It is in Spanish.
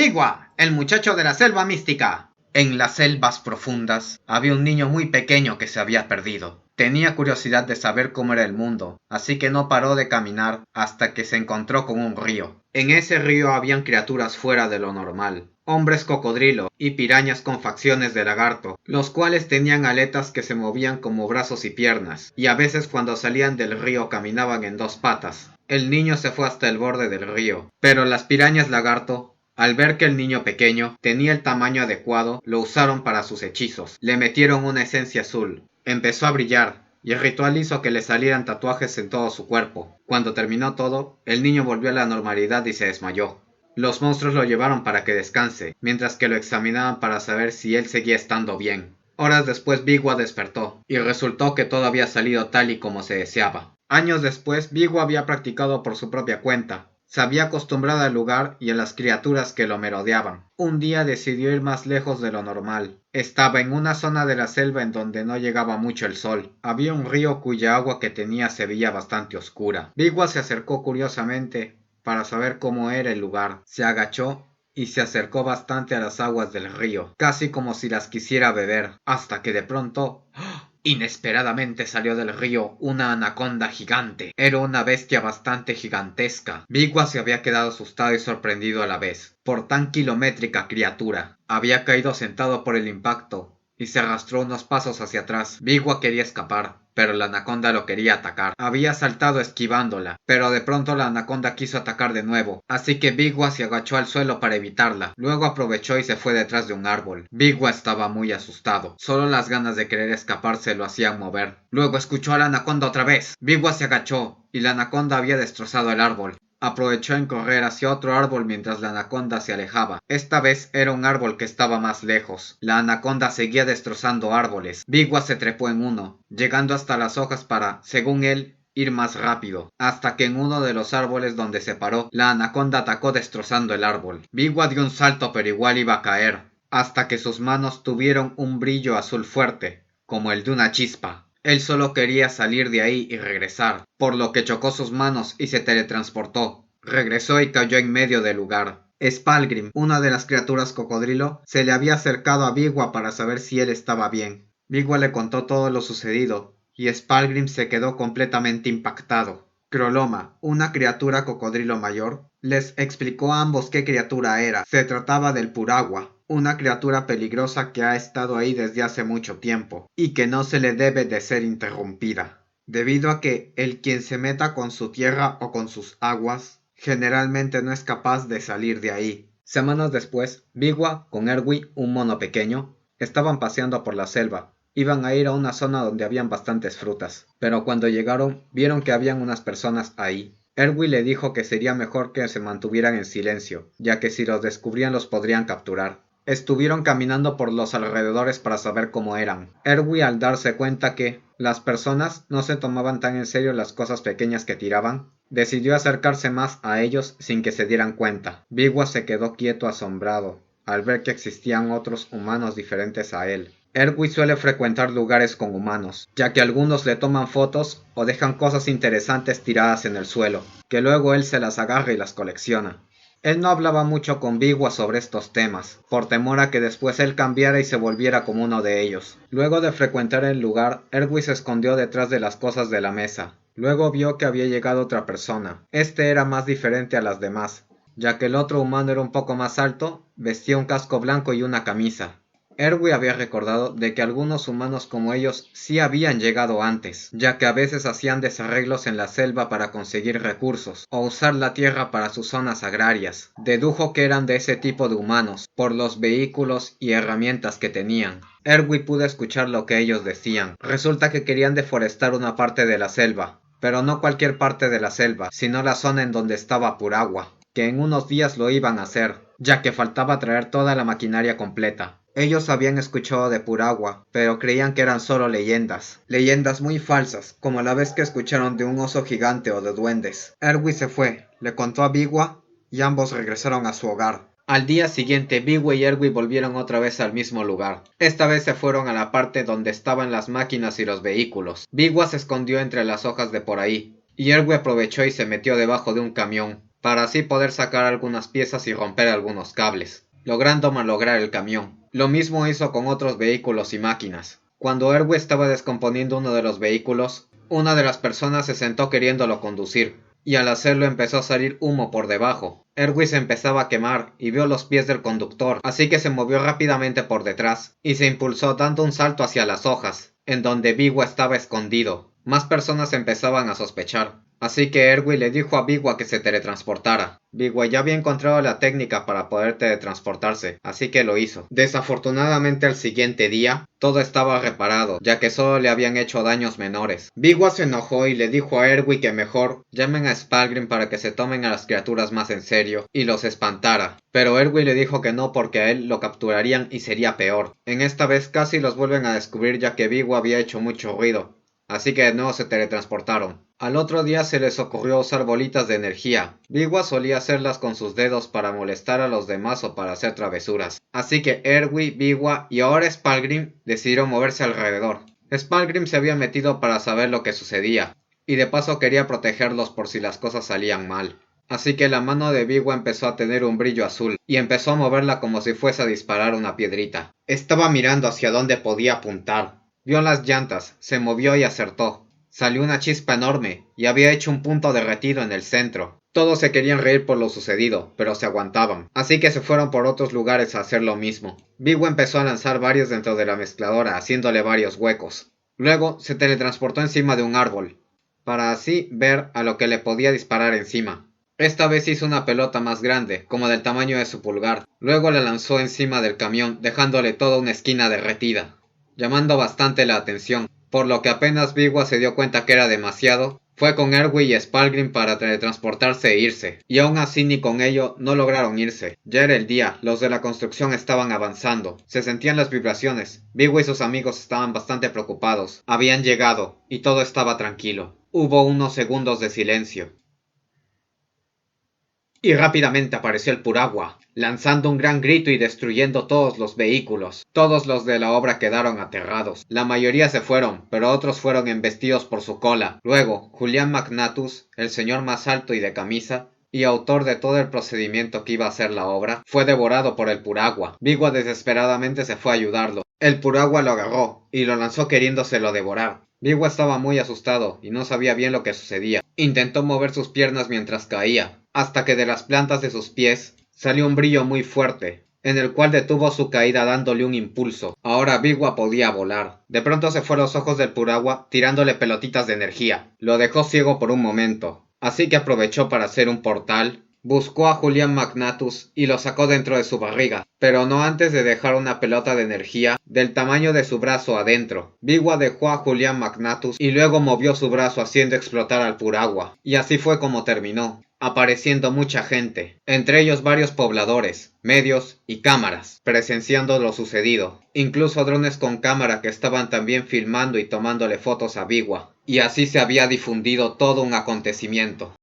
Bigwa, el muchacho de la selva mística. En las selvas profundas había un niño muy pequeño que se había perdido. Tenía curiosidad de saber cómo era el mundo, así que no paró de caminar hasta que se encontró con un río. En ese río habían criaturas fuera de lo normal. Hombres cocodrilo y pirañas con facciones de lagarto, los cuales tenían aletas que se movían como brazos y piernas, y a veces cuando salían del río caminaban en dos patas. El niño se fue hasta el borde del río, pero las pirañas lagarto, al ver que el niño pequeño tenía el tamaño adecuado, lo usaron para sus hechizos. Le metieron una esencia azul. Empezó a brillar, y el ritual hizo que le salieran tatuajes en todo su cuerpo. Cuando terminó todo, el niño volvió a la normalidad y se desmayó. Los monstruos lo llevaron para que descanse, mientras que lo examinaban para saber si él seguía estando bien. Horas después Bigwa despertó, y resultó que todo había salido tal y como se deseaba. Años después, Bigwa había practicado por su propia cuenta. Se había acostumbrado al lugar y a las criaturas que lo merodeaban. Un día decidió ir más lejos de lo normal. Estaba en una zona de la selva en donde no llegaba mucho el sol. Había un río cuya agua que tenía se veía bastante oscura. Bigwa se acercó curiosamente para saber cómo era el lugar. Se agachó y se acercó bastante a las aguas del río, casi como si las quisiera beber, hasta que de pronto... inesperadamente salió del río una anaconda gigante. Era una bestia bastante gigantesca. Bigwa se había quedado asustado y sorprendido a la vez por tan kilométrica criatura. Había caído sentado por el impacto y se arrastró unos pasos hacia atrás. Bigwa quería escapar, pero la anaconda lo quería atacar. Había saltado esquivándola, pero de pronto la anaconda quiso atacar de nuevo, así que Bigwa se agachó al suelo para evitarla. Luego aprovechó y se fue detrás de un árbol. Bigwa estaba muy asustado. Solo las ganas de querer escaparse lo hacían mover. Luego escuchó a la anaconda otra vez. Bigwa se agachó, y la anaconda había destrozado el árbol. Aprovechó en correr hacia otro árbol mientras la anaconda se alejaba. Esta vez era un árbol que estaba más lejos. La anaconda seguía destrozando árboles. Bigwa se trepó en uno, llegando hasta las hojas para, según él, ir más rápido, hasta que en uno de los árboles donde se paró, la anaconda atacó destrozando el árbol. Bigwa dio un salto pero igual iba a caer, hasta que sus manos tuvieron un brillo azul fuerte, como el de una chispa. Él solo quería salir de ahí y regresar, por lo que chocó sus manos y se teletransportó. Regresó y cayó en medio del lugar. Spalgrim, una de las criaturas cocodrilo, se le había acercado a Bigwa para saber si él estaba bien. Bigwa le contó todo lo sucedido, y Spalgrim se quedó completamente impactado. Kroloma, una criatura cocodrilo mayor, les explicó a ambos qué criatura era. Se trataba del Puragua, una criatura peligrosa que ha estado ahí desde hace mucho tiempo, y que no se le debe de ser interrumpida, debido a que el quien se meta con su tierra o con sus aguas, generalmente no es capaz de salir de ahí. Semanas después, Bigwa, con Erwi, un mono pequeño, estaban paseando por la selva. Iban a ir a una zona donde habían bastantes frutas, pero cuando llegaron, vieron que habían unas personas ahí. Erwi le dijo que sería mejor que se mantuvieran en silencio, ya que si los descubrían los podrían capturar. Estuvieron caminando por los alrededores para saber cómo eran. Erwi, al darse cuenta que las personas no se tomaban tan en serio las cosas pequeñas que tiraban, decidió acercarse más a ellos sin que se dieran cuenta. Bigwa se quedó quieto asombrado al ver que existían otros humanos diferentes a él. Erwi suele frecuentar lugares con humanos, ya que algunos le toman fotos o dejan cosas interesantes tiradas en el suelo, que luego él se las agarra y las colecciona. Él no hablaba mucho con Bigwa sobre estos temas, por temor a que después él cambiara y se volviera como uno de ellos. Luego de frecuentar el lugar, Erwi se escondió detrás de las cosas de la mesa. Luego vio que había llegado otra persona. Este era más diferente a las demás, ya que el otro humano era un poco más alto, vestía un casco blanco y una camisa. Erwi había recordado de que algunos humanos como ellos sí habían llegado antes, ya que a veces hacían desarreglos en la selva para conseguir recursos, o usar la tierra para sus zonas agrarias. Dedujo que eran de ese tipo de humanos, por los vehículos y herramientas que tenían. Erwi pudo escuchar lo que ellos decían. Resulta que querían deforestar una parte de la selva, pero no cualquier parte de la selva, sino la zona en donde estaba Puragua, que en unos días lo iban a hacer, ya que faltaba traer toda la maquinaria completa. Ellos habían escuchado de Puragua, pero creían que eran solo leyendas muy falsas, como la vez que escucharon de un oso gigante o de duendes. Erwi se fue, le contó a Bigwa y ambos regresaron a su hogar. Al día siguiente, Bigwa y Erwi volvieron otra vez al mismo lugar. Esta vez se fueron a la parte donde estaban las máquinas y los vehículos. Bigwa se escondió entre las hojas de por ahí, y Erwi aprovechó y se metió debajo de un camión, para así poder sacar algunas piezas y romper algunos cables, logrando malograr el camión. Lo mismo hizo con otros vehículos y máquinas. Cuando Erwin estaba descomponiendo uno de los vehículos, una de las personas se sentó queriéndolo conducir, y al hacerlo empezó a salir humo por debajo. Erwin se empezaba a quemar y vio los pies del conductor, así que se movió rápidamente por detrás y se impulsó dando un salto hacia las hojas, en donde Biwa estaba escondido. Más personas empezaban a sospechar, así que Erwin le dijo a Biwa que se teletransportara. Biwa ya había encontrado la técnica para poder teletransportarse, así que lo hizo. Desafortunadamente al siguiente día, todo estaba reparado, ya que solo le habían hecho daños menores. Biwa se enojó y le dijo a Erwin que mejor llamen a Spalgrim para que se tomen a las criaturas más en serio y los espantara. Pero Erwin le dijo que no porque a él lo capturarían y sería peor. En esta vez casi los vuelven a descubrir ya que Biwa había hecho mucho ruido, así que de nuevo se teletransportaron. Al otro día se les ocurrió usar bolitas de energía. Biwa solía hacerlas con sus dedos para molestar a los demás o para hacer travesuras. Así que Erwin, Biwa y ahora Spalgrim decidieron moverse alrededor. Spalgrim se había metido para saber lo que sucedía, y de paso quería protegerlos por si las cosas salían mal. Así que la mano de Biwa empezó a tener un brillo azul, y empezó a moverla como si fuese a disparar una piedrita. Estaba mirando hacia dónde podía apuntar. Vio las llantas, se movió y acertó. Salió una chispa enorme, y había hecho un punto derretido en el centro. Todos se querían reír por lo sucedido, pero se aguantaban, así que se fueron por otros lugares a hacer lo mismo. Biwa empezó a lanzar varios dentro de la mezcladora, haciéndole varios huecos. Luego se teletransportó encima de un árbol, para así ver a lo que le podía disparar encima. Esta vez hizo una pelota más grande, como del tamaño de su pulgar. Luego la lanzó encima del camión, dejándole toda una esquina derretida, llamando bastante la atención, por lo que apenas Biwa se dio cuenta que era demasiado, fue con Erwin y Spalgrim para teletransportarse e irse, y aún así ni con ello no lograron irse. Ya era el día, los de la construcción estaban avanzando, se sentían las vibraciones, Biwa y sus amigos estaban bastante preocupados, habían llegado, y todo estaba tranquilo. Hubo unos segundos de silencio. Y rápidamente apareció el Puragua, lanzando un gran grito y destruyendo todos los vehículos. Todos los de la obra quedaron aterrados. La mayoría se fueron, pero otros fueron embestidos por su cola. Luego, Julian Magnatus, el señor más alto y de camisa, y autor de todo el procedimiento que iba a hacer la obra, fue devorado por el Puragua. Biwa desesperadamente se fue a ayudarlo. El Puragua lo agarró y lo lanzó queriéndoselo devorar. Biwa estaba muy asustado y no sabía bien lo que sucedía. Intentó mover sus piernas mientras caía, hasta que de las plantas de sus pies salió un brillo muy fuerte, en el cual detuvo su caída dándole un impulso. Ahora Biwa podía volar. De pronto se fue a los ojos del Puragua tirándole pelotitas de energía. Lo dejó ciego por un momento, así que aprovechó para hacer un portal. Buscó a Julian Magnatus y lo sacó dentro de su barriga, pero no antes de dejar una pelota de energía del tamaño de su brazo adentro. Biwa dejó a Julian Magnatus y luego movió su brazo haciendo explotar al Puragua. Y así fue como terminó, apareciendo mucha gente, entre ellos varios pobladores, medios y cámaras, presenciando lo sucedido. Incluso drones con cámara que estaban también filmando y tomándole fotos a Biwa. Y así se había difundido todo un acontecimiento.